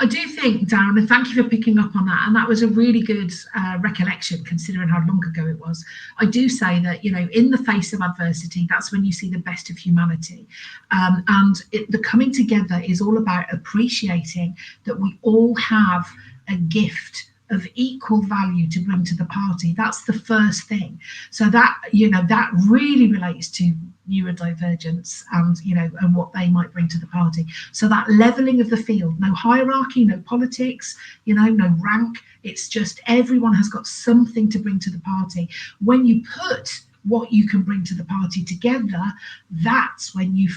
I do think, Darren, and thank you for picking up on that. And that was a really good recollection, considering how long ago it was. I do say that, in the face of adversity, that's when you see the best of humanity. The coming together is all about appreciating that we all have a gift of equal value to bring to the party. That's the first thing. So that, that really relates to neurodivergence and what they might bring to the party. So that leveling of the field, no hierarchy, no politics, no rank. It's just everyone has got something to bring to the party. When you put what you can bring to the party together, that's when you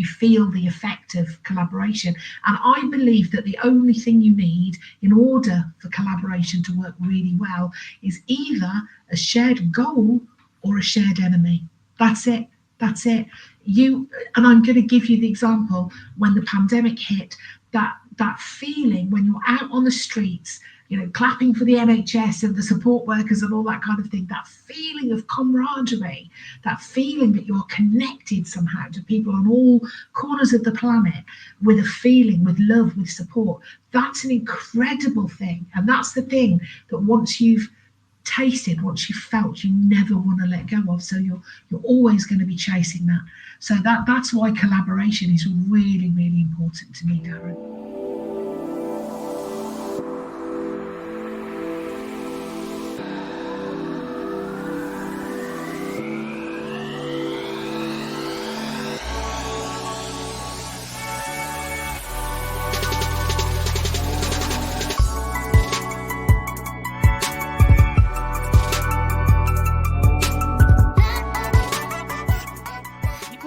feel the effect of collaboration. And I believe that the only thing you need in order for collaboration to work really well is either a shared goal or a shared enemy. That's it. And I'm going to give you the example when the pandemic hit, that feeling when you're out on the streets, clapping for the NHS and the support workers and all that kind of thing, that feeling of camaraderie, that feeling that you're connected somehow to people on all corners of the planet with a feeling, with love, with support. That's an incredible thing. And that's the thing that once you've tasted, once you've felt, you never want to let go of. So you're always going to be chasing that. So that's why collaboration is really, really important to me, Darren.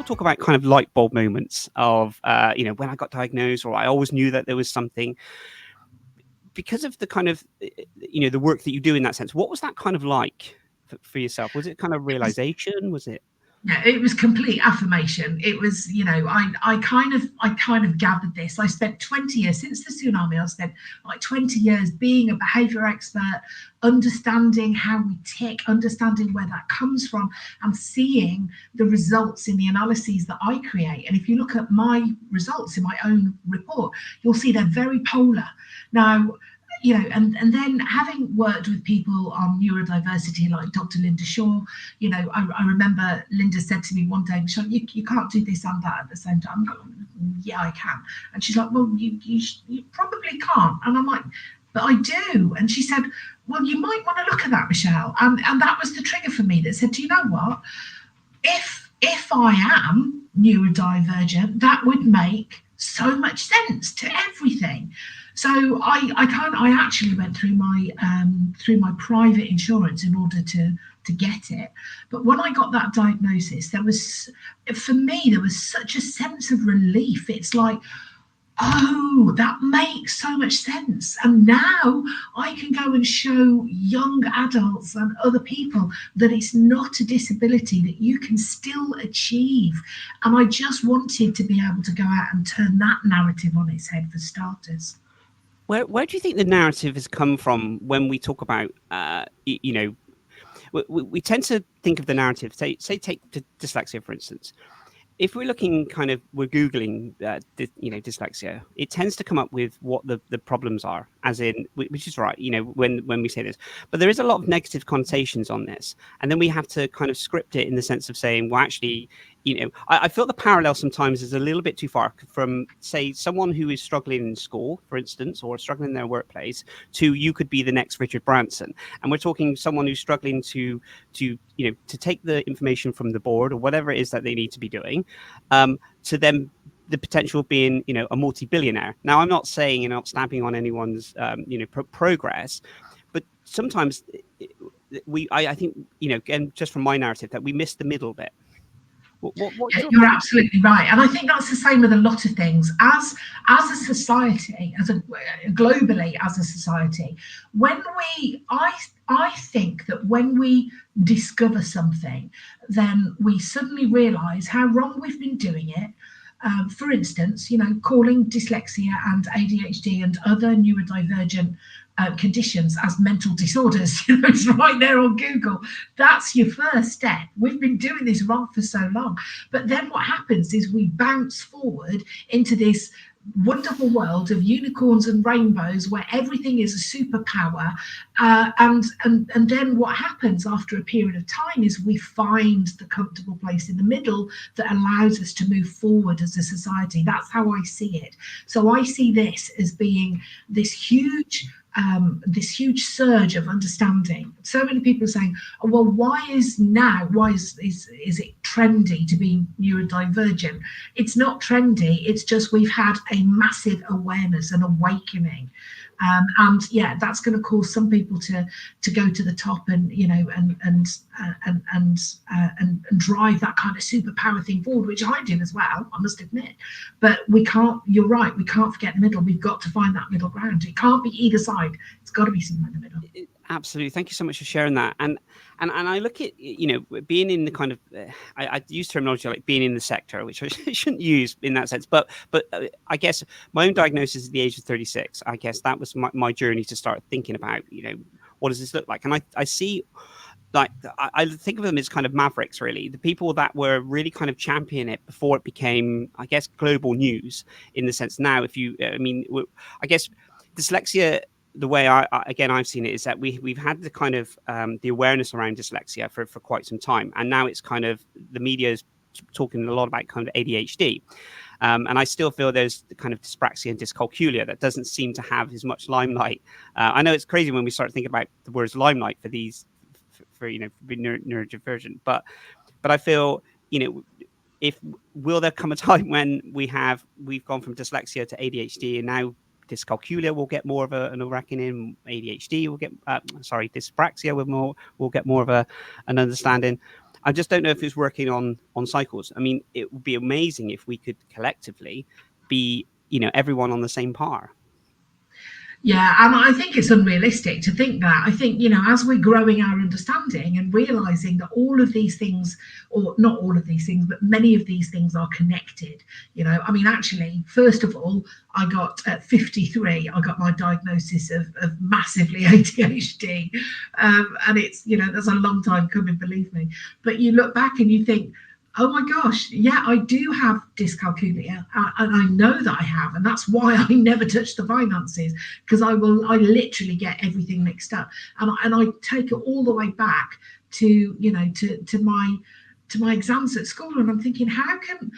Talk about kind of light bulb moments of when I got diagnosed, or I always knew that there was something, because of the kind of the work that you do in that sense. What was that kind of like for yourself? Was it kind of realization? Was it? Yeah, it was complete affirmation. It was, I kind of gathered this. I spent 20 years since the tsunami. I spent like 20 years being a behaviour expert, understanding how we tick, understanding where that comes from, and seeing the results in the analyses that I create. And if you look at my results in my own report, you'll see they're very polar. Now, and then having worked with people on neurodiversity like Dr. Linda Shaw, I remember Linda said to me one day, Michelle, you can't do this and that at the same time. I'm going, yeah, I can. And she's like, well, you probably can't. And I'm like, but I do. And she said, well, you might want to look at that, Michelle. And that was the trigger for me that said, do you know what? If I am neurodivergent, that would make so much sense to everything. So I actually went through my private insurance in order to get it. But when I got that diagnosis, there was such a sense of relief. It's like, oh, that makes so much sense. And now I can go and show young adults and other people that it's not a disability, that you can still achieve. And I just wanted to be able to go out and turn that narrative on its head for starters. Where do you think the narrative has come from when we talk about, we tend to think of the narrative, say take dyslexia, for instance. If we're looking we're Googling, dyslexia, it tends to come up with what the problems are, as in, which is right, when we say this. But there is a lot of negative connotations on this. And then we have to kind of script it in the sense of saying, well, actually, I feel the parallel sometimes is a little bit too far from, say, someone who is struggling in school, for instance, or struggling in their workplace, to you could be the next Richard Branson. And we're talking someone who's struggling to take the information from the board or whatever it is that they need to be doing, to them the potential of being, a multi-billionaire. Now, I'm not saying, not stamping on anyone's, progress, but sometimes I think, again, just from my narrative, that we miss the middle bit. You're absolutely right, and I think that's the same with a lot of things. As a society, globally as a society, I think that when we discover something, then we suddenly realise how wrong we've been doing it. For instance, calling dyslexia and ADHD and other neurodivergent conditions as mental disorders, it's right there on Google. That's your first step. We've been doing this wrong for so long. But then what happens is we bounce forward into this wonderful world of unicorns and rainbows where everything is a superpower, and then what happens after a period of time is we find the comfortable place in the middle that allows us to move forward as a society. That's how I see it. So I see this as being this huge surge of understanding. So many people are saying, oh, well, why is it trendy to be neurodivergent? It's not trendy, it's just we've had a massive awareness and awakening. And yeah, that's going to cause some people to go to the top and drive that kind of superpower thing forward, which I do as well, I must admit. But we can't. You're right. We can't forget the middle. We've got to find that middle ground. It can't be either side. It's got to be somewhere in the middle. Absolutely. Thank you so much for sharing that. And I look at, being in the kind of, I use terminology like being in the sector, which I shouldn't use in that sense. But I guess my own diagnosis at the age of 36, I guess that was my journey to start thinking about, what does this look like? And I see, like, I think of them as kind of mavericks, really. The people that were really kind of championing it before it became, I guess, global news, in the sense now, I guess dyslexia, the way I've seen it is that we've had the kind of the awareness around dyslexia for quite some time, and now it's kind of the media is talking a lot about kind of ADHD, and I still feel there's the kind of dyspraxia and dyscalculia that doesn't seem to have as much limelight. I know it's crazy when we start thinking about the words limelight for these for neurodivergent, but I feel, will there come a time when we've gone from dyslexia to ADHD, and now dyscalculia will get more of an reckoning, ADHD will get dyspraxia will get more of an understanding. I just don't know if it's working on cycles. I mean, it would be amazing if we could collectively be, everyone on the same par. Yeah, and I think it's unrealistic to think that. I think, as we're growing our understanding and realizing that all of these things, or not all of these things, but many of these things are connected. Actually, first of all, I got at 53, I got my diagnosis of massively ADHD. And it's, that's a long time coming, believe me. But you look back and you think, oh my gosh, yeah, I do have dyscalculia, and I know that I have, and that's why I never touch the finances, because I literally get everything mixed up, and I take it all the way back to my exams at school, and I'm thinking, how can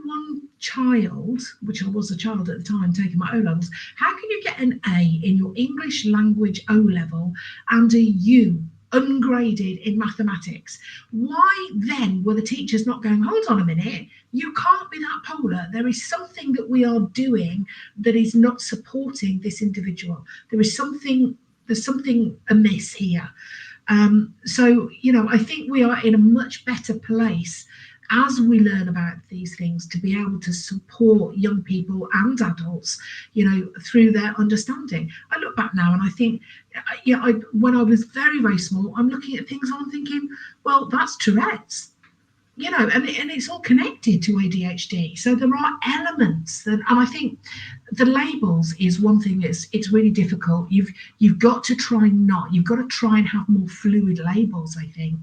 one child, which I was a child at the time taking my O-levels, how can you get an A in your English language O-level and a U ungraded in mathematics? Why then were the teachers not going, hold on a minute, you can't be that polar, there is something that we are doing that is not supporting this individual, there's something amiss here. So I think we are in a much better place as we learn about these things to be able to support young people and adults, through their understanding. I look back now and I think, when I was very, very small, I'm looking at things and I'm thinking, well, that's Tourette's, and it's all connected to ADHD. So there are elements that, and I think the labels is one thing it's really difficult. You've got to try and have more fluid labels, I think,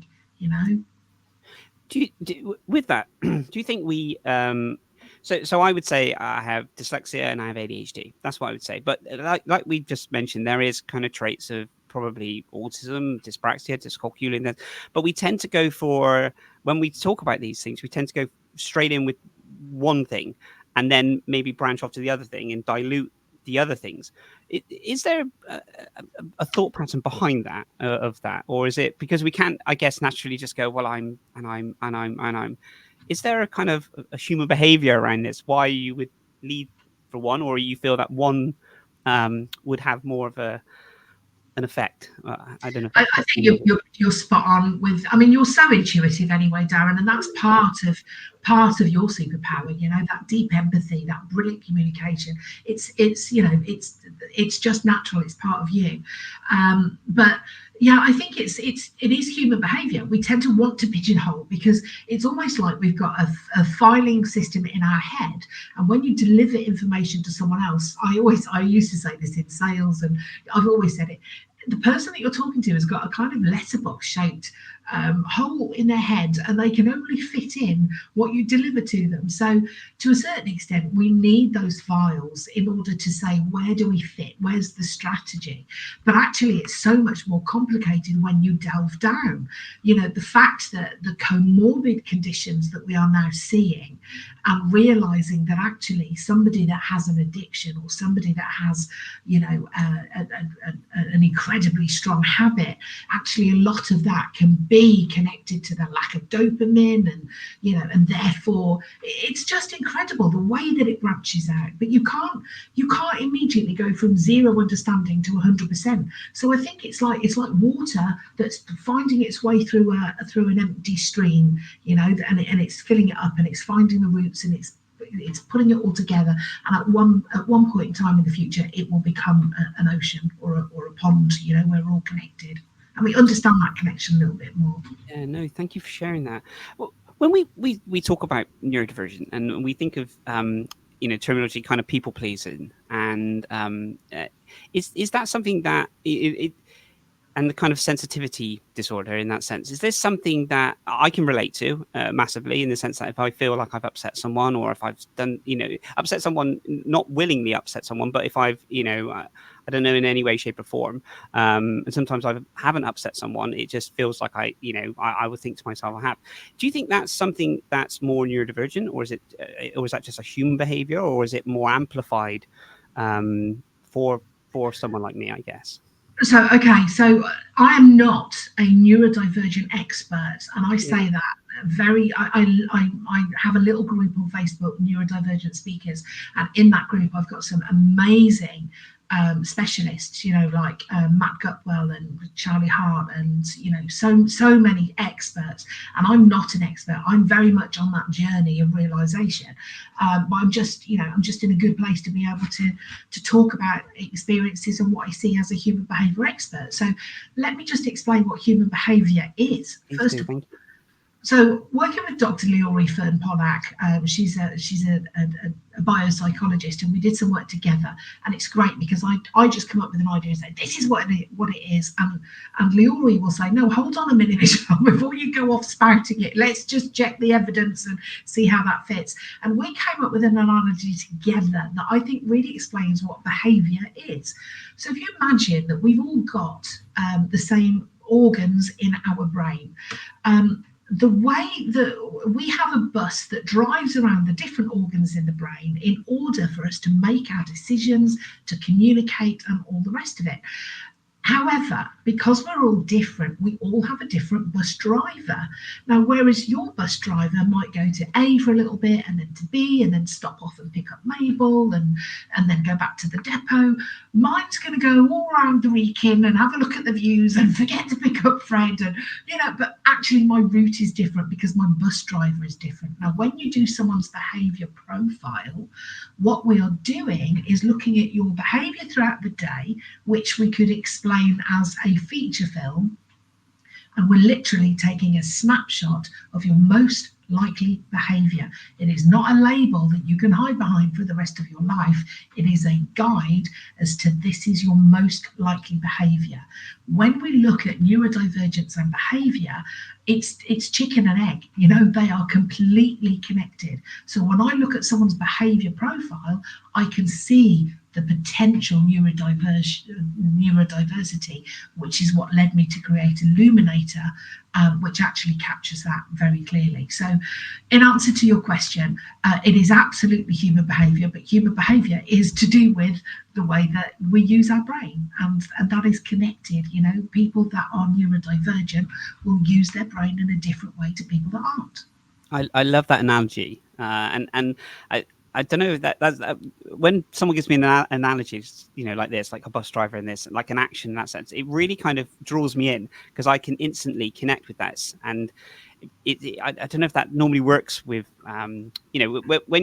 With that, do you think we so I would say I have dyslexia and I have ADHD. That's what I would say. But like we just mentioned, there is kind of traits of probably autism, dyspraxia, dyscalculia. But we tend to go for, when we talk about these things, we tend to go straight in with one thing and then maybe branch off to the other thing and dilute the other things. Is there a thought pattern behind that, of that, or is it because we can't, I guess, naturally just go, well, I'm. Is there a kind of a human behavior around this, why you would lead for one, or you feel that one would have more of an effect? I don't know. I think you're spot on with. I mean, you're so intuitive anyway, Darren, and that's part of your superpower. That deep empathy, that brilliant communication. It's just natural. It's part of you. But yeah, I think it is human behavior. We tend to want to pigeonhole because it's almost like we've got a filing system in our head, and when you deliver information to someone else, I used to say this in sales, and I've always said it. The person that you're talking to has got a kind of letterbox shaped hole in their head, and they can only fit in what you deliver to them. So to a certain extent, we need those files in order to say, where do we fit? Where's the strategy? But actually, it's so much more complicated when you delve down. The fact that the comorbid conditions that we are now seeing, and realizing that actually somebody that has an addiction, or somebody that has, an incredibly strong habit, actually a lot of that can be connected to the lack of dopamine, and therefore it's just incredible the way that it branches out. But you can't immediately go from zero understanding to 100%. So I think it's like water that's finding its way through an empty stream, and it's filling it up, and it's finding the roots, and it's putting it all together, and at one point in time in the future it will become an ocean or a pond, where we're all connected, and we understand that connection a little bit more. Yeah, no, thank you for sharing that. Well, when we talk about neurodivergent, and we think of terminology kind of people pleasing, and is that something that and the kind of sensitivity disorder in that sense, is this something that I can relate to massively, in the sense that if I feel like I've upset someone, or if I've done, upset someone, not willingly upset someone, but if I've, I don't know, in any way, shape or form, and sometimes I haven't upset someone, it just feels like I would think to myself, I have. Do you think that's something that's more neurodivergent, or is that just a human behavior, or is it more amplified for someone like me, I guess? So I am not a neurodivergent expert, and I say that I have a little group on Facebook, Neurodivergent Speakers, and in that group I've got some amazing specialists, like Matt Gutwell and Charlie Hart, and so many experts. And I'm not an expert. I'm very much on that journey of realization, but I'm just in a good place to be able to talk about experiences and what I see as a human behavior expert. So let me just explain what human behavior is. First of all, so working with Dr. Leori Fern-Pollack, she's a biopsychologist, and we did some work together, and it's great because I just come up with an idea and say, this is what it is, and Leori will say, no, hold on a minute, Michelle, before you go off spouting it, let's just check the evidence and see how that fits. And we came up with an analogy together that I think really explains what behaviour is. So if you imagine that we've all got the same organs in our brain, the way that we have a bus that drives around the different organs in the brain in order for us to make our decisions, to communicate, and all the rest of it. However, because we're all different, we all have a different bus driver. Now, whereas your bus driver might go to A for a little bit, and then to B, and then stop off and pick up Mabel, and then go back to the depot, mine's going to go all around the Wrekin and have a look at the views and forget to pick up Fred. And, but actually my route is different because my bus driver is different. Now, when you do someone's behaviour profile, what we are doing is looking at your behaviour throughout the day, which we could explain as a feature film, and we're literally taking a snapshot of your most likely behaviour. It is not a label that you can hide behind for the rest of your life. It is a guide as to this is your most likely behaviour. When we look at neurodivergence and behaviour, it's chicken and egg. They are completely connected. So when I look at someone's behaviour profile, I can see the potential neurodiversity, which is what led me to create Illuminator, which actually captures that very clearly. So in answer to your question, it is absolutely human behaviour, but human behaviour is to do with the way that we use our brain, and that is connected. People that are neurodivergent will use their brain in a different way to people that aren't. I love that analogy, and I don't know if that's when someone gives me an analogy, like this, like a bus driver in this, like an action in that sense, it really kind of draws me in because I can instantly connect with that. And I don't know if that normally works with, when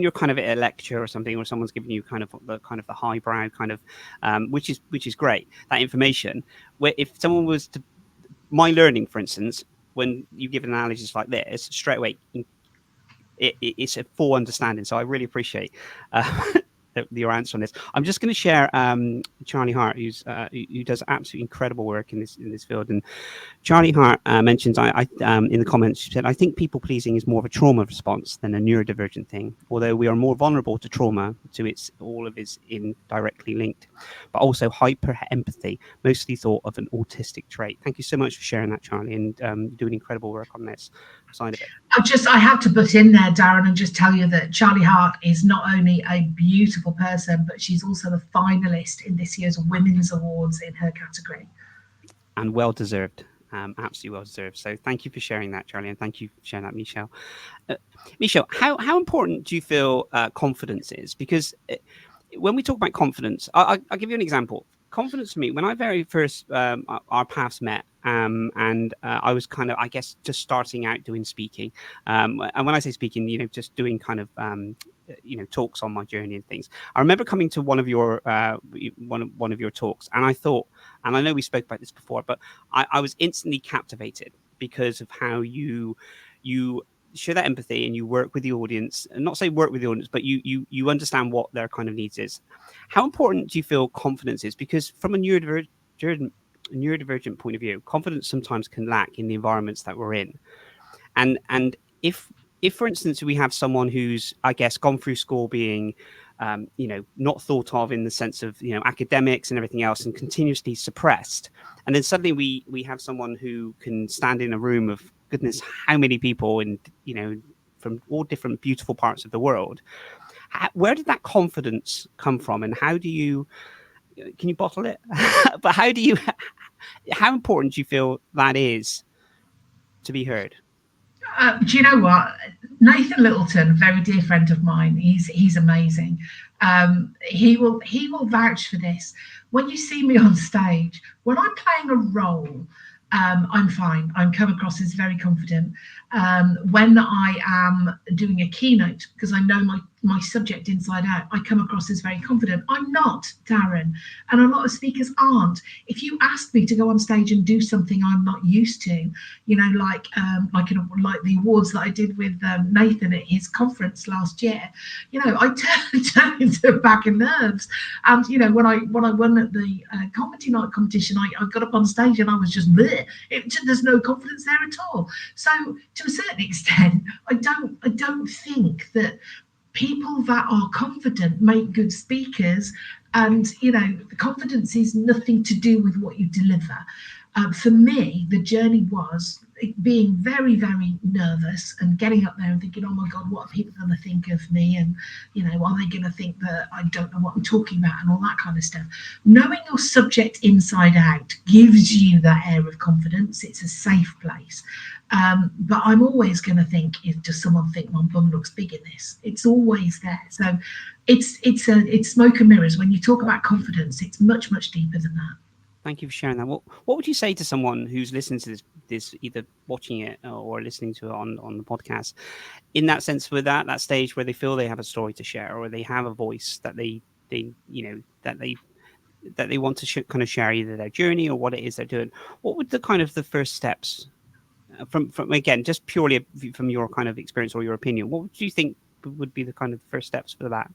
you're kind of at a lecture or something, or someone's giving you kind of the highbrow kind of, which is great, that information. Where if someone was to my learning, for instance, when you give analogies like this, straight away it's a full understanding. So I really appreciate your answer on this. I'm just going to share Charlie Hart, who does absolutely incredible work in this field. And Charlie Hart mentions, I in the comments, she said, I think people pleasing is more of a trauma response than a neurodivergent thing. Although we are more vulnerable to trauma, all of is indirectly linked, but also hyper empathy, mostly thought of an autistic trait. Thank you so much for sharing that, Charlie, and doing incredible work on this side of it. I have to put in there, Darren, and just tell you that Charlie Hart is not only a beautiful person, but she's also a finalist in this year's Women's Awards in her category. And well deserved. Absolutely well deserved. So thank you for sharing that, Charlie, and thank you for sharing that, Michelle. Michelle, how important do you feel confidence is? Because when we talk about confidence, I'll give you an example. Confidence for me, when I very first our paths met, and I was kind of, I guess, just starting out doing speaking, and when I say speaking, just doing kind of talks on my journey and things. I remember coming to one of your one of your talks, and I thought, and I know we spoke about this before, but I was instantly captivated because of how you show that empathy and you work with the audience, and not say work with the audience, but you understand what their kind of needs is. How important do you feel confidence is? Because from a neurodivergent point of view, confidence sometimes can lack in the environments that we're in. And if for instance we have someone who's, I guess, gone through school being not thought of in the sense of academics and everything else, and continuously suppressed, and then suddenly we have someone who can stand in a room of goodness how many people, and from all different beautiful parts of the world, where did that confidence come from, and how do you, can you bottle it? But how important do you feel that is to be heard? Do you know what? Nathan Littleton, a very dear friend of mine, he's amazing. He will vouch for this. When you see me on stage, when I'm playing a role, I'm fine. I'm come across as very confident. When I am doing a keynote, because I know my subject inside out, I come across as very confident. I'm not, Darren, and a lot of speakers aren't. If you ask me to go on stage and do something I'm not used to, like the awards that I did with Nathan at his conference last year, I turn into a bag of nerves. And when I won at the comedy night competition, I got up on stage and I was just bleh. There's no confidence there at all. So to a certain extent, I don't think that people that are confident make good speakers. And the confidence is nothing to do with what you deliver. For me, the journey was being very, very nervous and getting up there and thinking, oh my God, what are people going to think of me? And, are they going to think that I don't know what I'm talking about and all that kind of stuff? Knowing your subject inside out gives you that air of confidence. It's a safe place. But I'm always going to think, does someone think my bum looks big in this? It's always there. So it's smoke and mirrors. When you talk about confidence, it's much, much deeper than that. Thank you for sharing that. What would you say to someone who's listening to this, either watching it or listening to it on the podcast, in that sense, with that stage where they feel they have a story to share, or they have a voice that they want to kind of share either their journey or what it is they're doing? What would the kind of the first steps from again, just purely from your kind of experience or your opinion, what would you think would be the kind of first steps for that?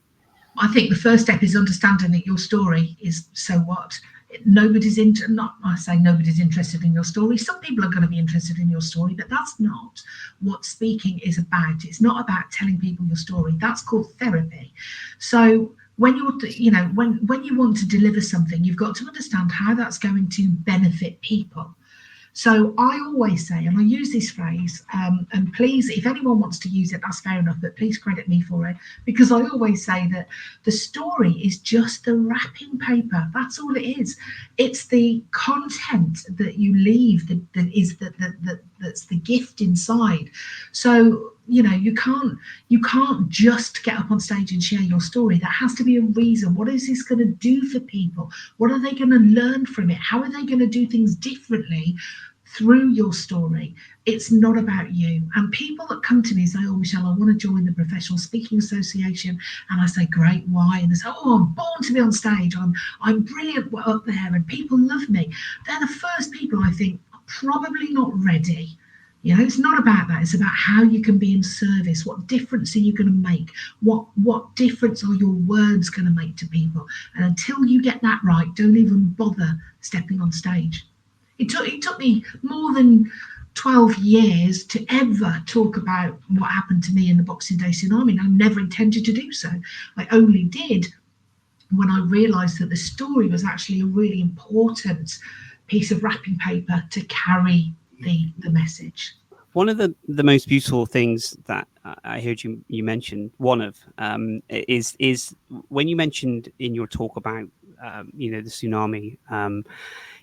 I think the first step is understanding that your story is so what. Nobody's interested in your story. Some people are going to be interested in your story, but that's not what speaking is about. It's not about telling people your story. That's called therapy. So when you're, when you want to deliver something, you've got to understand how that's going to benefit people. So I always say, and I use this phrase, and please, if anyone wants to use it, that's fair enough, but please credit me for it, because I always say that the story is just the wrapping paper. That's all it is. It's the content that you leave that's the gift inside. So you can't just get up on stage and share your story. There has to be a reason. What is this going to do for people? What are they going to learn from it? How are they going to do things differently through your story? It's not about you. And people that come to me say, oh, Michelle, I want to join the Professional Speaking Association. And I say, great, why? And they say, oh, I'm born to be on stage. I'm brilliant up there and people love me. They're the first people I think are probably not ready You know, it's not about that. It's about how you can be in service. What difference are you going to make? What difference are your words going to make to people? And until you get that right, don't even bother stepping on stage. It took me more than 12 years to ever talk about what happened to me in the Boxing Day tsunami. I never intended to do so. I only did when I realised that the story was actually a really important piece of wrapping paper to carry the message. One of the most beautiful things that I heard you mention, one of is when you mentioned in your talk about the tsunami.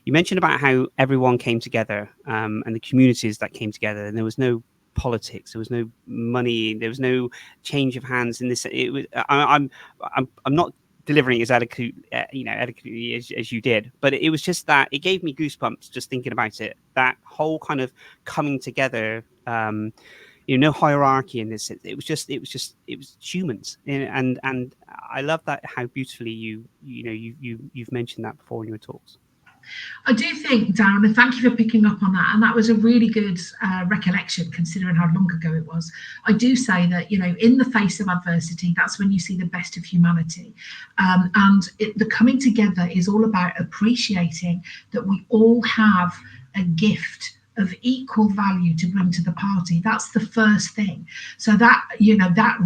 You mentioned about how everyone came together and the communities that came together, and there was no politics, there was no money, there was no change of hands in this. It was I'm not delivering as adequately as you did, but it was just that it gave me goosebumps just thinking about it. That whole kind of coming together. No hierarchy in this. It was humans, and I love that how beautifully you've mentioned that before in your talks. I do think, Darren, and thank you for picking up on that. And that was a really good recollection, considering how long ago it was. I do say that, in the face of adversity, that's when you see the best of humanity. The coming together is all about appreciating that we all have a gift of equal value to bring to the party. That's the first thing. So that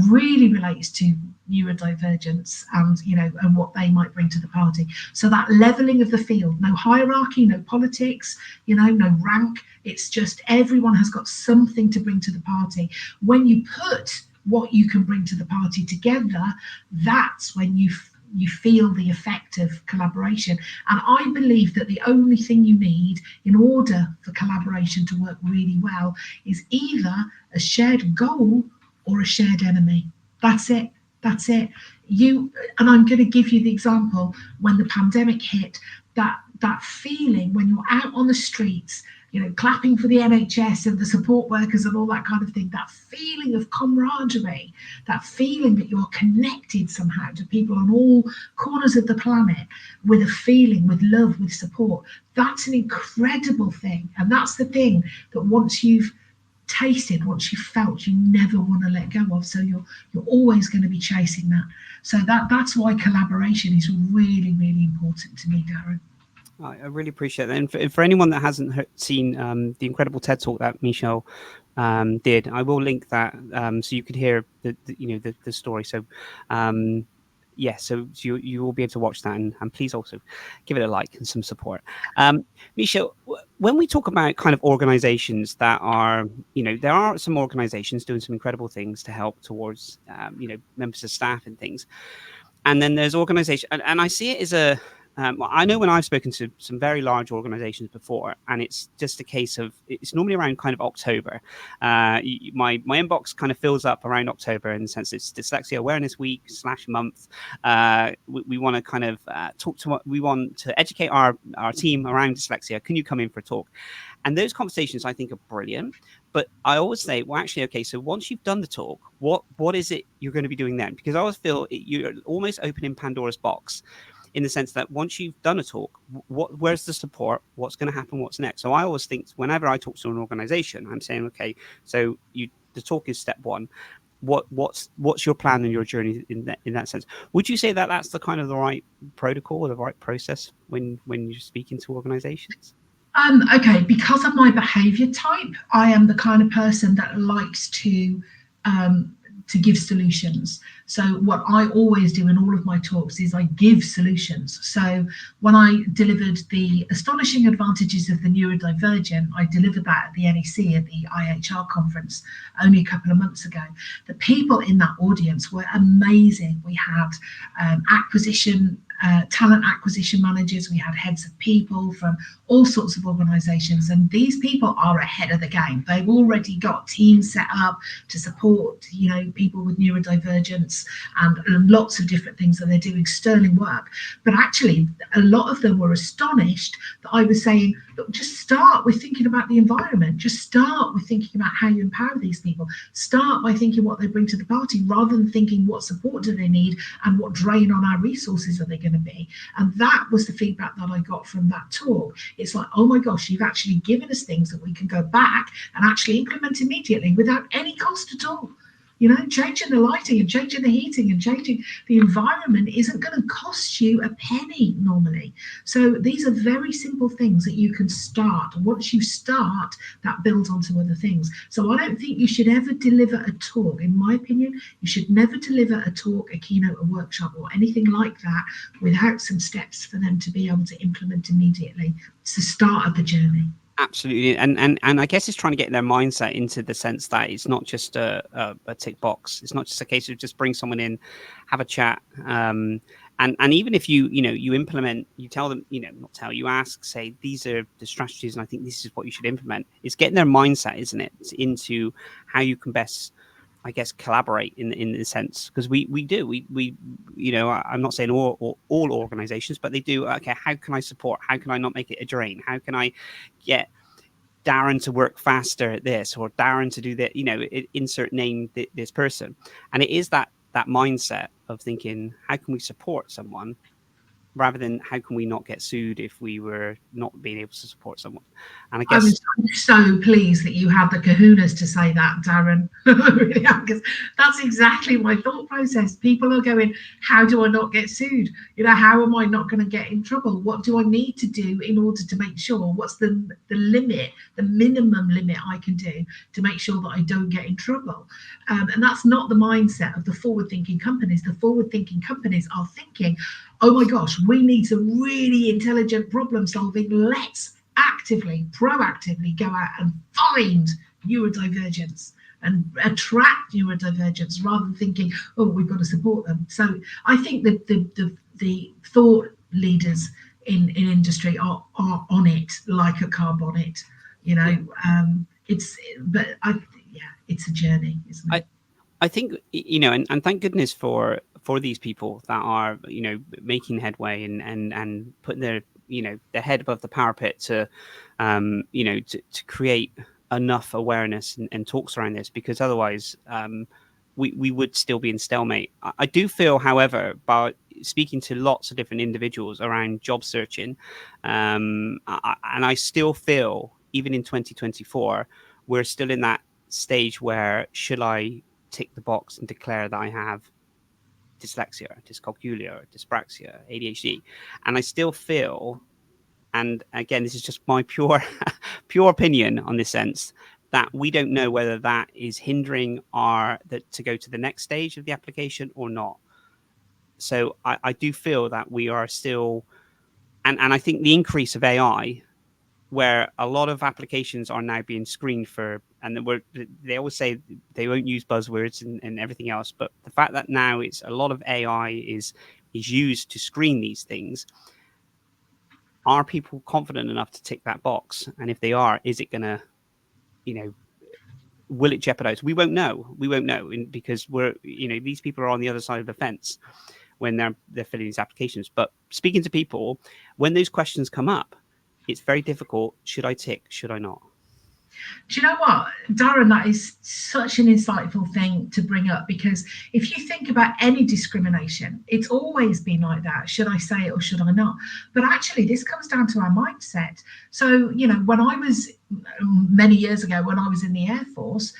really relates to neurodivergence and what they might bring to the party. So that leveling of the field, no hierarchy, no politics, no rank. It's just everyone has got something to bring to the party. When you put what you can bring to the party together, that's when you feel the effect of collaboration. And I believe that the only thing you need in order for collaboration to work really well is either a shared goal or a shared enemy. That's it. And I'm going to give you the example when the pandemic hit, that feeling when you're out on the streets, clapping for the NHS and the support workers and all that kind of thing, that feeling of camaraderie, that feeling that you're connected somehow to people on all corners of the planet with a feeling, with love, with support. That's an incredible thing. And that's the thing that once you've tasted, once you've felt, you never want to let go of. So you're always going to be chasing that. So that's why collaboration is really, really important to me, Darren. I really appreciate that. And for anyone that hasn't seen the incredible TED Talk that Michelle did, I will link that so you could hear the story. So so you will be able to watch that, and please also give it a like and some support. Michelle, when we talk about kind of organizations that are, there are some organizations doing some incredible things to help towards, members of staff and things. And then there's organizations, and I see it as I know when I've spoken to some very large organizations before, and it's just a case of, it's normally around kind of October. My inbox kind of fills up around October in the sense it's Dyslexia Awareness Week / month. We want to kind of we want to educate our team around dyslexia. Can you come in for a talk? And those conversations I think are brilliant. But I always say, well, actually, okay, so once you've done the talk, what is it you're going to be doing then? Because I always feel you're almost opening Pandora's box, in the sense that once you've done a talk, where's the support? What's going to happen? What's next? So I always think whenever I talk to an organization, I'm saying, okay, so the talk is step one. What's your plan and your journey in that sense? Would you say that that's the kind of the right protocol or the right process when you're speaking to organizations? Okay, because of my behaviour type, I am the kind of person that likes to give solutions. So what I always do in all of my talks is I give solutions. So when I delivered the Astonishing Advantages of the Neurodivergent, I delivered that at the NEC at the IHR conference only a couple of months ago. The people in that audience were amazing. We had talent acquisition managers, we had heads of people from all sorts of organizations, and these people are ahead of the game. They've already got teams set up to support people with neurodivergence and lots of different things that they're doing sterling work. But actually a lot of them were astonished that I was saying, look, just start with thinking about the environment. Just start with thinking about how you empower these people. Start by thinking what they bring to the party, rather than thinking what support do they need and what drain on our resources are they going to be. And that was the feedback that I got from that talk. It's like, oh my gosh, you've actually given us things that we can go back and actually implement immediately without any cost at all. You know, changing the lighting and changing the heating and changing the environment isn't going to cost you a penny normally. So these are very simple things that you can start. Once you start, that builds onto other things. So I don't think you should ever deliver a talk. In my opinion, you should never deliver a talk, a keynote, a workshop, or anything like that without some steps for them to be able to implement immediately. It's the start of the journey. Absolutely, and I guess it's trying to get their mindset into the sense that it's not just a tick box. It's not just a case of just bring someone in, have a chat, and even if you implement, you tell them, you ask, say, these are the strategies, and I think this is what you should implement. It's getting their mindset, isn't it, into how you can best, I guess, collaborate in the sense, because we I'm not saying all organizations, but they do. Okay, how can I support? How can I not make it a drain? How can I get Darren to work faster at this, or Darren to do that? Insert name this person, and it is that mindset of thinking, how can we support someone, rather than how can we not get sued if we were not being able to support someone. And I guess I was so pleased that you had the kahunas to say that, Darren. Really, because that's exactly my thought process. People are going, how do I not get sued? How am I not going to get in trouble? What do I need to do in order to make sure? What's the limit, the minimum limit I can do to make sure that I don't get in trouble? And that's not the mindset of the forward-thinking companies. The forward-thinking companies are thinking, oh my gosh, we need some really intelligent problem solving. Let's proactively go out and find neurodivergence and attract neurodivergence, rather than thinking, oh, we've got to support them. So I think that the thought leaders in industry are on it like a car bonnet. It's a journey, isn't it? I think, and thank goodness for these people that are, making headway and putting their head above the parapet to create enough awareness and talks around this, because otherwise we would still be in stalemate. I do feel, however, by speaking to lots of different individuals around job searching, and I still feel, even in 2024, we're still in that stage where, should I tick the box and declare that I have dyslexia, dyscalculia, dyspraxia, ADHD? And I still feel, and again, this is just my pure opinion on this sense, that we don't know whether that is hindering to go to the next stage of the application or not. So I do feel that we are still, and I think the increase of AI, where a lot of applications are now being screened for, and they always say they won't use buzzwords and everything else, but the fact that now it's a lot of AI is used to screen these things, are people confident enough to tick that box? And if they are, is it going to, will it jeopardize? We won't know, because these people are on the other side of the fence when they're filling these applications. But speaking to people, when those questions come up, it's very difficult. Should I tick? Should I not? Do you know what, Darren, that is such an insightful thing to bring up, because if you think about any discrimination, it's always been like that. Should I say it or should I not? But actually, this comes down to our mindset. So, when I was, many years ago, when I was in the Air Force,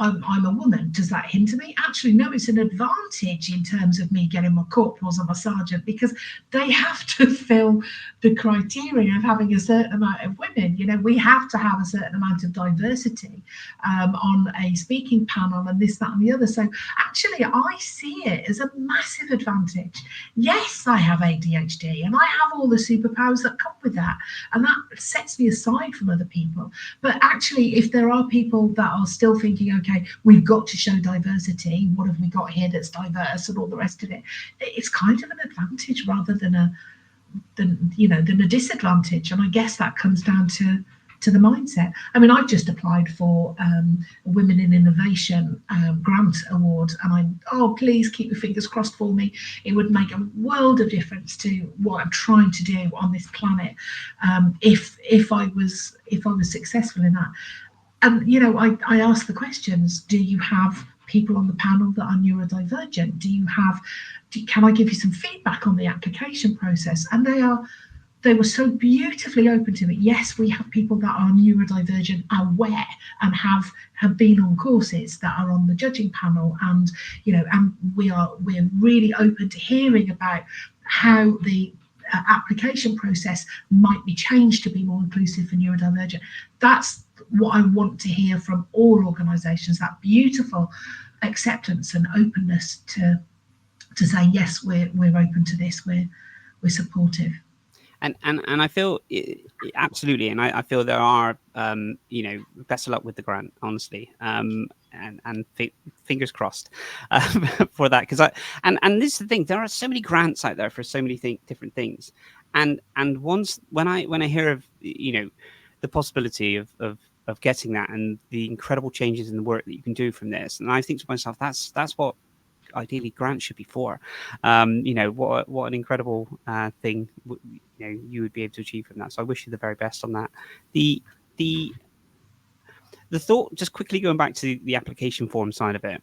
I'm a woman. Does that hinder me? Actually, no, it's an advantage in terms of me getting my corporals and my sergeant, because they have to fill the criteria of having a certain amount of women. We have to have a certain amount of diversity on a speaking panel, and this, that, and the other. So actually, I see it as a massive advantage. Yes, I have ADHD and I have all the superpowers that come with that, and that sets me aside from other people. But actually, if there are people that are still thinking, okay, we've got to show diversity, what have we got here that's diverse, and all the rest of it, it's kind of an advantage rather than a disadvantage. And I guess that comes down to to the mindset. I mean, I've just applied for a Women in Innovation grant award, and please keep your fingers crossed for me. It would make a world of difference to what I'm trying to do on this planet, if I was successful in that. And I ask the questions: do you have people on the panel that are neurodivergent? Can I give you some feedback on the application process? And they were so beautifully open to it. Yes, we have people that are neurodivergent aware and have been on courses that are on the judging panel, and and we're really open to hearing about how the application process might be changed to be more inclusive for neurodivergent. That's what I want to hear from all organisations, that beautiful acceptance and openness to say, yes, we're open to this, we're supportive. And I feel absolutely, and I feel there are best of luck with the grant, honestly, and fingers crossed for that, because and this is the thing, there are so many grants out there for so many different things, and once when I hear of the possibility of getting that and the incredible changes in the work that you can do from this, and I think to myself, that's what ideally grants should be for. What an incredible thing you would be able to achieve from that. So I wish you the very best on that. The thought, just quickly going back to the application form side of it,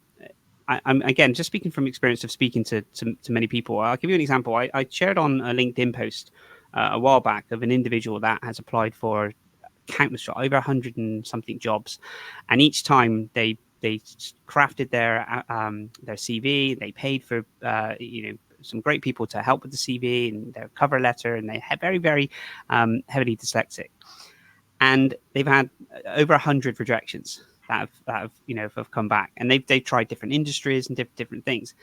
I'm again just speaking from experience of speaking to many people. I'll give you an example. I shared on a LinkedIn post a while back of an individual that has applied for countless jobs, over 100 and something jobs, and each time they crafted their CV. They paid for some great people to help with the CV and their cover letter, and they had very, very heavily dyslexic, and they've had over 100 rejections that have come back, and they've tried different industries and different things,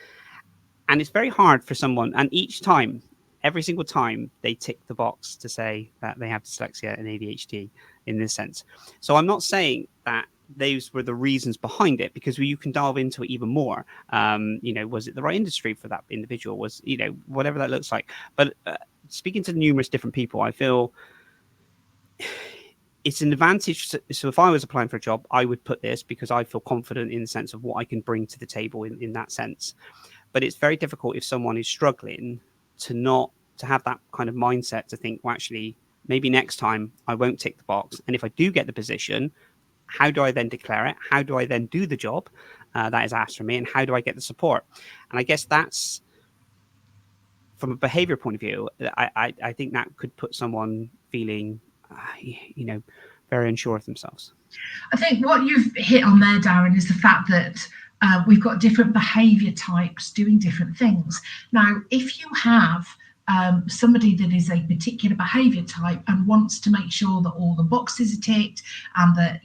and it's very hard for someone. And each time, every single time, they tick the box to say that they have dyslexia and ADHD in this sense. So I'm not saying that those were the reasons behind it, because you can delve into it even more. Was it the right industry for that individual? Was whatever that looks like. But speaking to numerous different people, I feel it's an advantage. So if I was applying for a job, I would put this, because I feel confident in the sense of what I can bring to the table in that sense. But it's very difficult if someone is struggling to have that kind of mindset to think, well, actually, maybe next time I won't tick the box. And if I do get the position, how do I then declare it? How do I then do the job that is asked from me? And how do I get the support? And I guess that's, from a behavior point of view, I think that could put someone feeling, very unsure of themselves. I think what you've hit on there, Darren, is the fact that we've got different behavior types doing different things. Now, if you have somebody that is a particular behavior type and wants to make sure that all the boxes are ticked, and that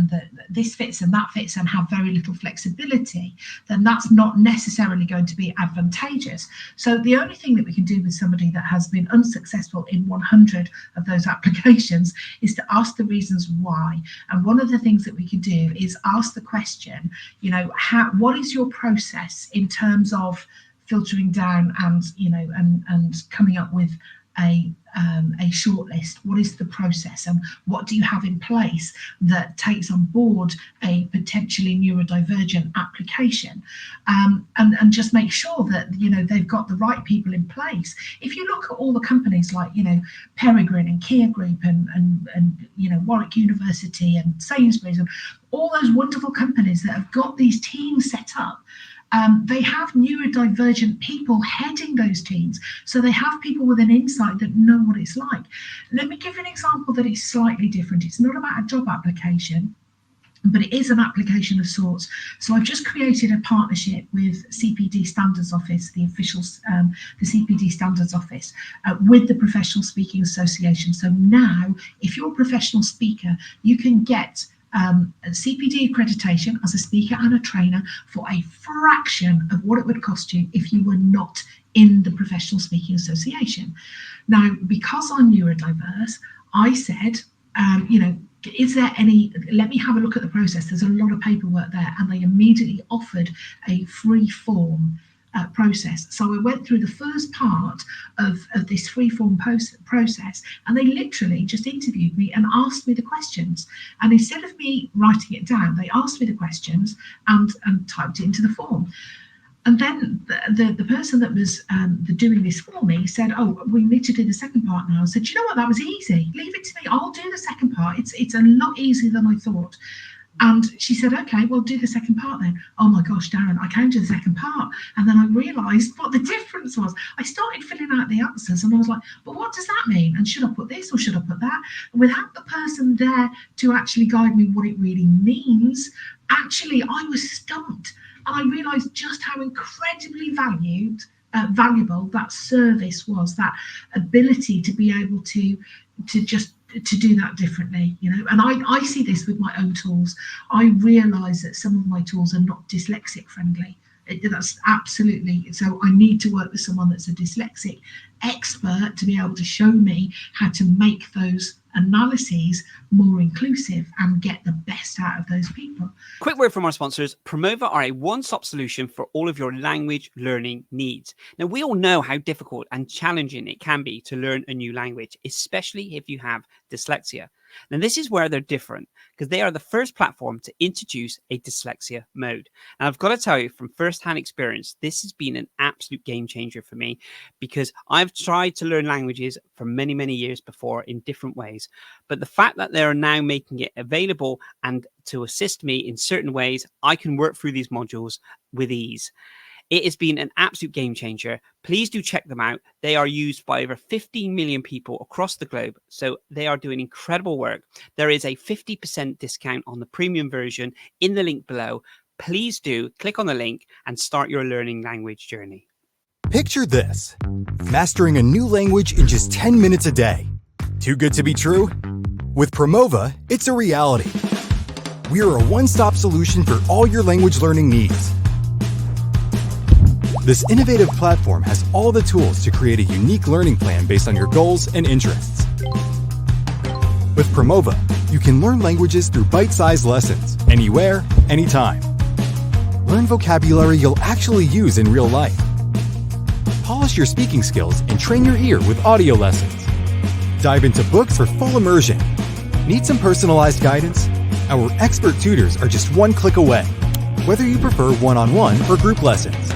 that this fits and that fits, and have very little flexibility, then that's not necessarily going to be advantageous. So the only thing that we can do with somebody that has been unsuccessful in 100 of those applications is to ask the reasons why. And one of the things that we can do is ask the question, what is your process in terms of filtering down and coming up with a shortlist? What is the process, and what do you have in place that takes on board a potentially neurodivergent application, and just make sure that they've got the right people in place. If you look at all the companies like Peregrine and Kia Group and Warwick University and Sainsbury's and all those wonderful companies that have got these teams set up, they have neurodivergent people heading those teams. So they have people with an insight that know what it's like. Let me give you an example that is slightly different. It's not about a job application, but it is an application of sorts. So I've just created a partnership with CPD Standards Office, the official, the CPD Standards Office, with the Professional Speaking Association. So now, if you're a professional speaker, you can get a CPD accreditation as a speaker and a trainer for a fraction of what it would cost you if you were not in the Professional Speaking Association. Now, because I'm neurodiverse, I said, is there any, let me have a look at the process. There's a lot of paperwork there. And they immediately offered a free form process. So I went through the first part of this free-form process, and they literally just interviewed me and asked me the questions. And instead of me writing it down, they asked me the questions and typed it into the form. And then the person that was doing this for me said, "Oh, we need to do the second part now." I said, "Do you know what? That was easy. Leave it to me. I'll do the second part. It's a lot easier than I thought." And she said, "Okay, well, do the second part then." Oh my gosh, Darren, I came to the second part. And then I realised what the difference was. I started filling out the answers and I was like, "But what does that mean? And should I put this or should I put that?" And without the person there to actually guide me what it really means, actually, I was stumped. And I realised just how incredibly valuable that service was, that ability to be able to do that differently, and I see this with my own tools. I realise that some of my tools are not dyslexic friendly. That's absolutely so. I need to work with someone that's a dyslexic expert to be able to show me how to make those analyses more inclusive and get the best out of those people. Quick word from our sponsors. Promova are a one-stop solution for all of your language learning needs. Now, we all know how difficult and challenging it can be to learn a new language, especially if you have dyslexia. Now, this is where they're different, because they are the first platform to introduce a dyslexia mode. And I've got to tell you from first-hand experience, this has been an absolute game changer for me, because I've tried to learn languages for many, many years before in different ways. But the fact that they're now making it available and to assist me in certain ways, I can work through these modules with ease. It has been an absolute game changer. Please do check them out. They are used by over 15 million people across the globe. So they are doing incredible work. There is a 50% discount on the premium version in the link below. Please do click on the link and start your learning language journey. Picture this: mastering a new language in just 10 minutes a day. Too good to be true? With Promova, it's a reality. We are a one-stop solution for all your language learning needs. This innovative platform has all the tools to create a unique learning plan based on your goals and interests. With Promova, you can learn languages through bite-sized lessons, anywhere, anytime. Learn vocabulary you'll actually use in real life. Polish your speaking skills and train your ear with audio lessons. Dive into books for full immersion. Need some personalized guidance? Our expert tutors are just one click away, whether you prefer one-on-one or group lessons.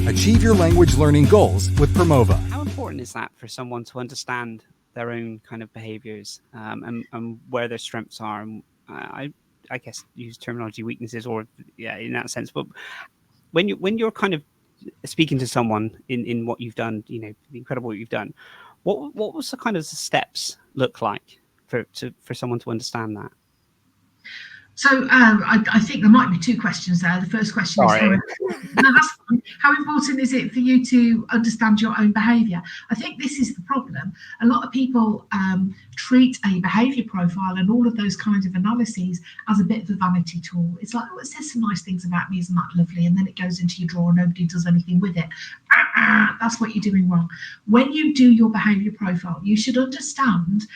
Achieve your language learning goals with Promova. How important is that for someone to understand their own kind of behaviors and where their strengths are? And I guess use terminology weaknesses, or in that sense. But when you're kind of speaking to someone in what you've done, incredible what you've done, what was the kind of steps look like for someone to understand that? So I think there might be two questions there. The first question is how important is it for you to understand your own behaviour? I think this is the problem. A lot of people treat a behaviour profile and all of those kinds of analyses as a bit of a vanity tool. It's like, oh, it says some nice things about me, isn't that lovely? And then it goes into your drawer and nobody does anything with it. That's what you're doing wrong. When you do your behaviour profile, you should understand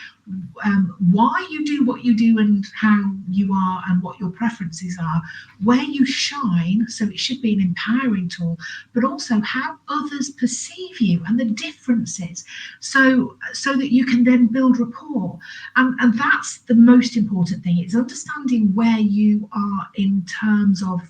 why you do what you do and how you are and what your preferences are, where you shine. So it should be an empowering tool, but also how others perceive you and the differences, so that you can then build rapport. And that's the most important thing. It's understanding where you are in terms of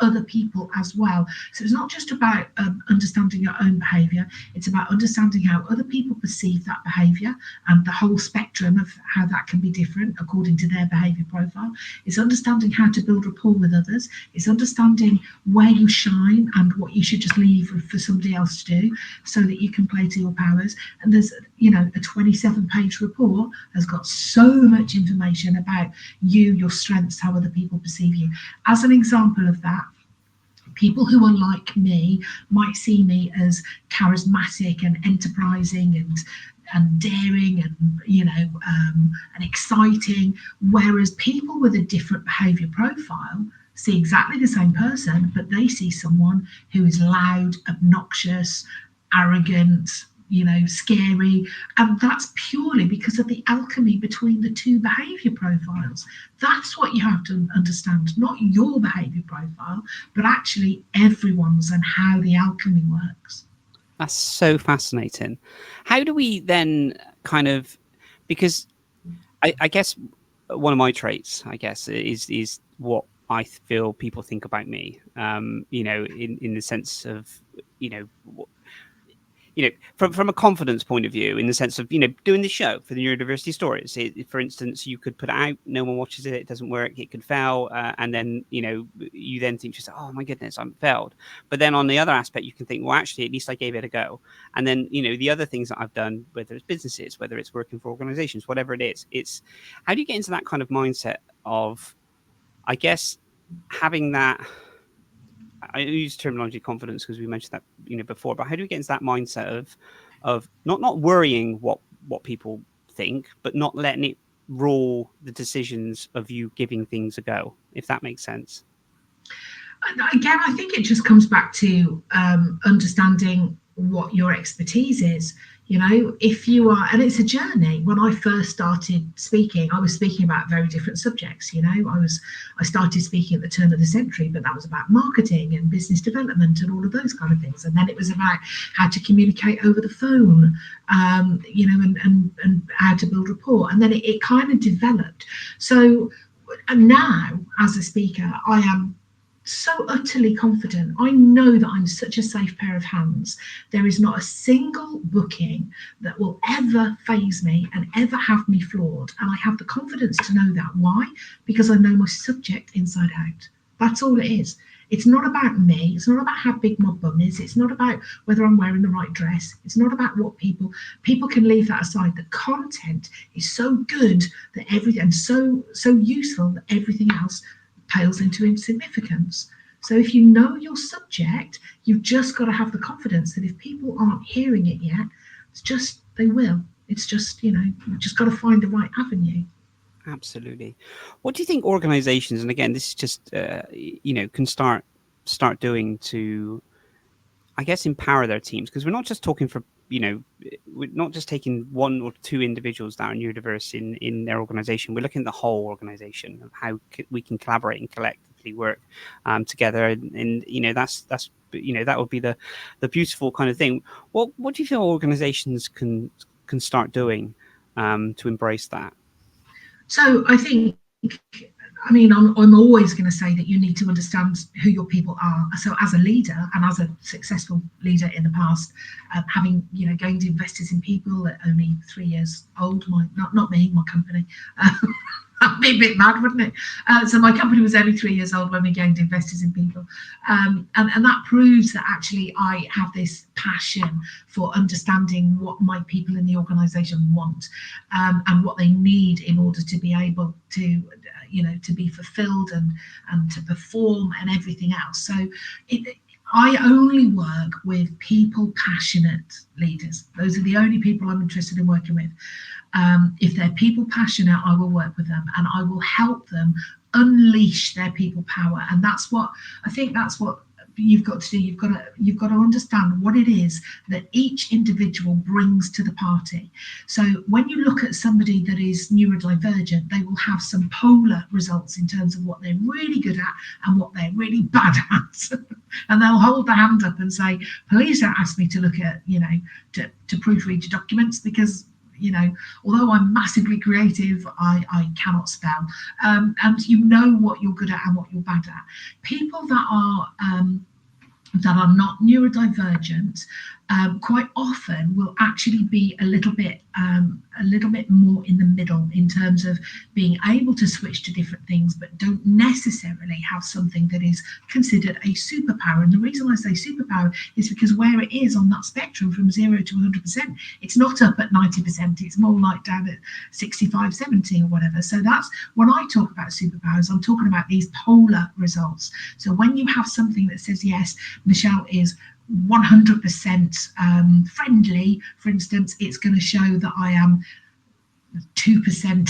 other people as well. So it's not just about understanding your own behaviour, it's about understanding how other people perceive that behaviour and the whole spectrum of how that can be different according to their behaviour profile. It's understanding how to build rapport with others. It's understanding where you shine and what you should just leave for somebody else to do so that you can play to your powers. And there's a 27-page report has got so much information about you, your strengths, how other people perceive you. As an example of that, people who are like me might see me as charismatic and enterprising and daring and exciting, whereas people with a different behaviour profile see exactly the same person, but they see someone who is loud, obnoxious, arrogant, scary. And that's purely because of the alchemy between the two behaviour profiles. That's what you have to understand, not your behaviour profile, but actually everyone's and how the alchemy works. That's so fascinating. How do we then because I guess one of my traits, I guess, is what I feel people think about me, in the sense of, from a confidence point of view, in the sense of, doing the show for the Neurodiversity Stories. For instance, you could put it out, no one watches it, it doesn't work, it could fail. And then, you then think, just, oh my goodness, I'm failed. But then on the other aspect, you can think, well, actually, at least I gave it a go. And then, the other things that I've done, whether it's businesses, whether it's working for organizations, whatever it is, it's how do you get into that kind of mindset of, I guess, having that, I use terminology confidence because we mentioned that before, but how do we get into that mindset of not worrying what people think, but not letting it rule the decisions of you giving things a go, if that makes sense? Again, I think it just comes back to understanding what your expertise is. If you are, and it's a journey. When I first started speaking, I was speaking about very different subjects. I started speaking at the turn of the century, but that was about marketing and business development and all of those kind of things. And then it was about how to communicate over the phone, and how to build rapport. And then it kind of developed. So now, as a speaker, I am so utterly confident. I know that I'm such a safe pair of hands. There is not a single booking that will ever faze me and ever have me flawed. And I have the confidence to know that. Why? Because I know my subject inside out. That's all it is. It's not about me. It's not about how big my bum is. It's not about whether I'm wearing the right dress. It's not about what people can leave that aside. The content is so good that everything, and so useful that everything else pales into insignificance. So if you know your subject, you've just got to have the confidence that if people aren't hearing it yet, they will. It's just, you've just got to find the right avenue. Absolutely. What do you think organizations, and again, this is just, can start doing to, I guess, empower their teams? Because we're not just talking for, we're not just taking one or two individuals that are neurodiverse in their organization. We're looking at the whole organization of how we can collaborate and collectively work together. And that's that would be the beautiful kind of thing. What do you feel organizations can start doing to embrace that? So I think, I'm always going to say that you need to understand who your people are. So as a leader and as a successful leader in the past, having, gained investors in people at only 3 years old, not me, my company, that'd be a bit mad, wouldn't it? So my company was only 3 years old when we gained investors in people. And that proves that actually I have this passion for understanding what my people in the organisation want, and what they need in order to be able to, to be fulfilled and to perform and everything else. So I only work with people passionate leaders. Those are the only people I'm interested in working with. If they're people passionate, I will work with them and I will help them unleash their people power. And that's what you've got to do. You've got to understand what it is that each individual brings to the party. So when you look at somebody that is neurodivergent, they will have some polar results in terms of what they're really good at and what they're really bad at. And they'll hold their hand up and say, please don't ask me to look at, to proofread your documents, because although I'm massively creative, I cannot spell. And you know what you're good at and what you're bad at. People that are not neurodivergent quite often will actually be a little bit more in the middle in terms of being able to switch to different things, but don't necessarily have something that is considered a superpower. And the reason I say superpower is because where it is on that spectrum from 0 to 100%, it's not up at 90%, it's more like down at 65, 70 or whatever. So that's when I talk about superpowers, I'm talking about these polar results. So when you have something that says, yes, Michelle is 100% friendly, for instance, it's going to show that I am 2%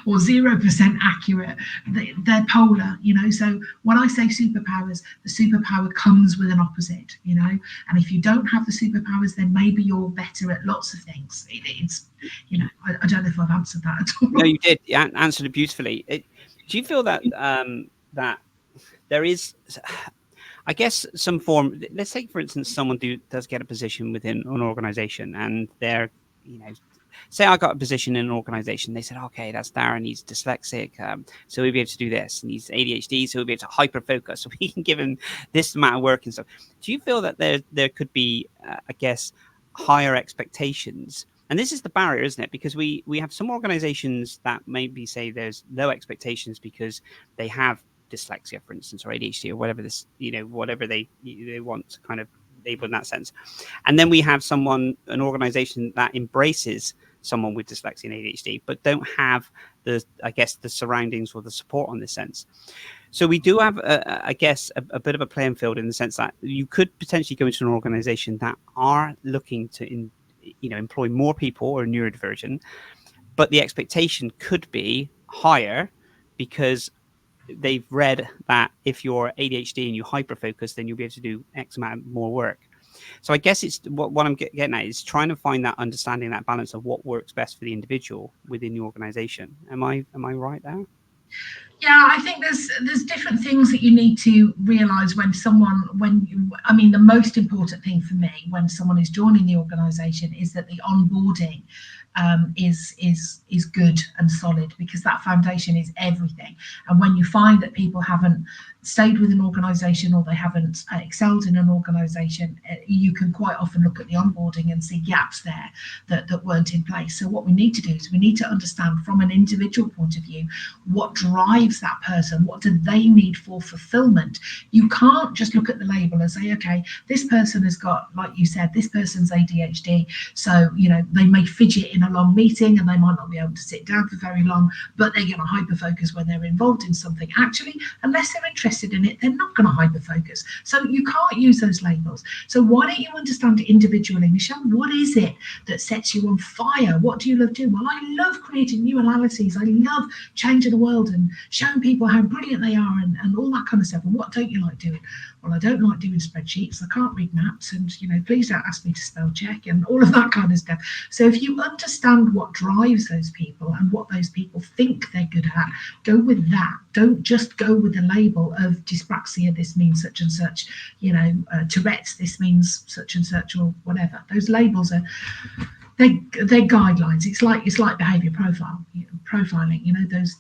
or 0% accurate. They're polar, so when I say superpowers, the superpower comes with an opposite, and if you don't have the superpowers, then maybe you're better at lots of things. It's I don't know if I've answered that at all. No, you did. You answered it beautifully. Do you feel that that there is, I guess, some form? Let's say, for instance, someone does get a position within an organization, and they're, say I got a position in an organization. They said, okay, that's Darren. He's dyslexic, so we'll be able to do this, and he's ADHD, so we'll be able to hyper focus. So we can give him this amount of work and stuff. Do you feel that there could be, I guess, higher expectations? And this is the barrier, isn't it? Because we have some organizations that maybe say there's low expectations because they have dyslexia, for instance, or ADHD, or whatever whatever they want to kind of label in that sense. And then we have an organization that embraces someone with dyslexia and ADHD, but don't have the surroundings or the support on this sense. So we do have, a bit of a playing field in the sense that you could potentially go into an organization that are looking to employ more people or neurodivergent, but the expectation could be higher because they've read that if you're ADHD and you hyperfocus, then you'll be able to do X amount more work. So I guess it's what I'm getting at is trying to find that understanding, that balance of what works best for the individual within the organization. Am I right there? Yeah, I think there's different things that you need to realise the most important thing for me when someone is joining the organisation is that the onboarding is good and solid, because that foundation is everything. And when you find that people haven't stayed with an organisation or they haven't excelled in an organisation, you can quite often look at the onboarding and see gaps there that weren't in place. So what we need to do is we need to understand from an individual point of view what drives that person, what do they need for fulfillment. You can't just look at the label and say, okay, this person has got, like you said, this person's ADHD, so they may fidget in a long meeting and they might not be able to sit down for very long, but they're going to hyperfocus when they're involved in something. Actually, unless they're interested in it, they're not going to hyperfocus. So you can't use those labels. So why don't you understand individually, Michelle? What is it that sets you on fire? What do you love doing? Well, I love creating new analyses. I love changing the world and showing people how brilliant they are and all that kind of stuff. And what don't you like doing? Well, I don't like doing spreadsheets. I can't read maps, and please don't ask me to spell check and all of that kind of stuff. So if you understand what drives those people and what those people think they're good at, go with that. Don't just go with the label of dyspraxia, this means such and such, Tourette's, this means such and such, or whatever. Those labels are they're guidelines. It's like behaviour profiling.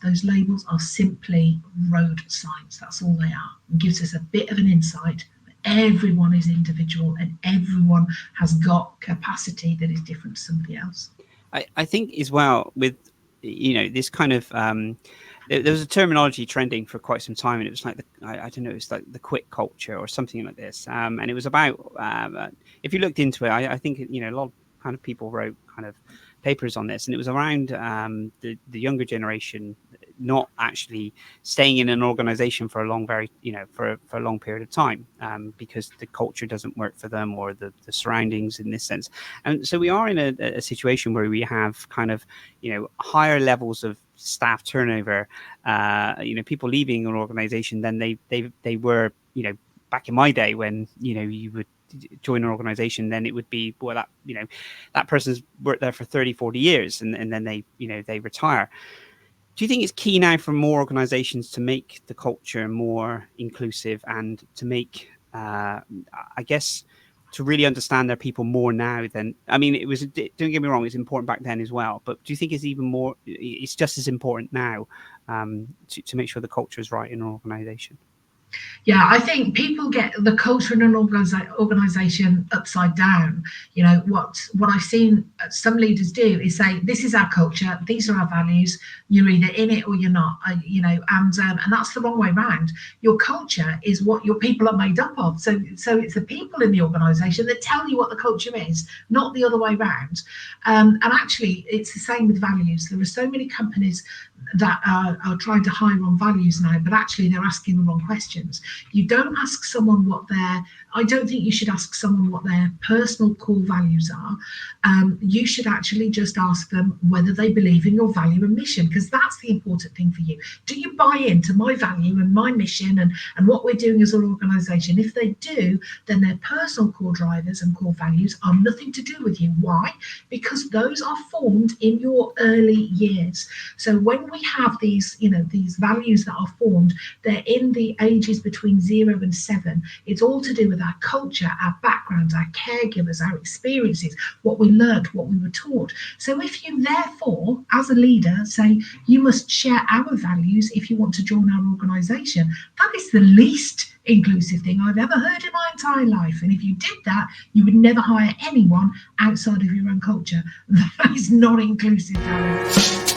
Those labels are simply road signs. That's all they are. It gives us a bit of an insight. Everyone is individual and everyone has got capacity that is different to somebody else. I think as well with this kind of there was a terminology trending for quite some time, and it was like it's like the quit culture or something like this, and it was about if you looked into it, I think a lot of kind of people wrote kind of papers on this, and it was around the younger generation not actually staying in an organization for a long for a long period of time because the culture doesn't work for them, or the surroundings in this sense. And so we are in a situation where we have kind of higher levels of staff turnover, people leaving an organization than they were back in my day, when you would join an organization, then it would be that person's worked there for 30-40 years and then they retire. Do you think it's key now for more organizations to make the culture more inclusive and to make to really understand their people more now than, it was, don't get me wrong, it's important back then as well, but do you think it's just as important now to make sure the culture is right in an organization? Yeah, I think people get the culture in an organisation upside down. What I've seen some leaders do is say, this is our culture, these are our values, you're either in it or you're not, and that's the wrong way around. Your culture is what your people are made up of. So it's the people in the organisation that tell you what the culture is, not the other way around. And actually, it's the same with values. There are so many companies that are trying to hire on values now, but actually they're asking the wrong question. questions. You don't ask someone I don't think you should ask someone what their personal core values are. You should actually just ask them whether they believe in your value and mission, because that's the important thing for you. Do you buy into my value and my mission and what we're doing as an organisation? If they do, then their personal core drivers and core values are nothing to do with you. Why? Because those are formed in your early years. So when we have these, these values that are formed, they're in the ages between 0 and 7. It's all to do with our culture, our backgrounds, our caregivers, our experiences, what we learned, what we were taught. So if you therefore, as a leader, say you must share our values if you want to join our organisation, that is the least inclusive thing I've ever heard in my entire life. And if you did that, you would never hire anyone outside of your own culture. That is not inclusive, darling.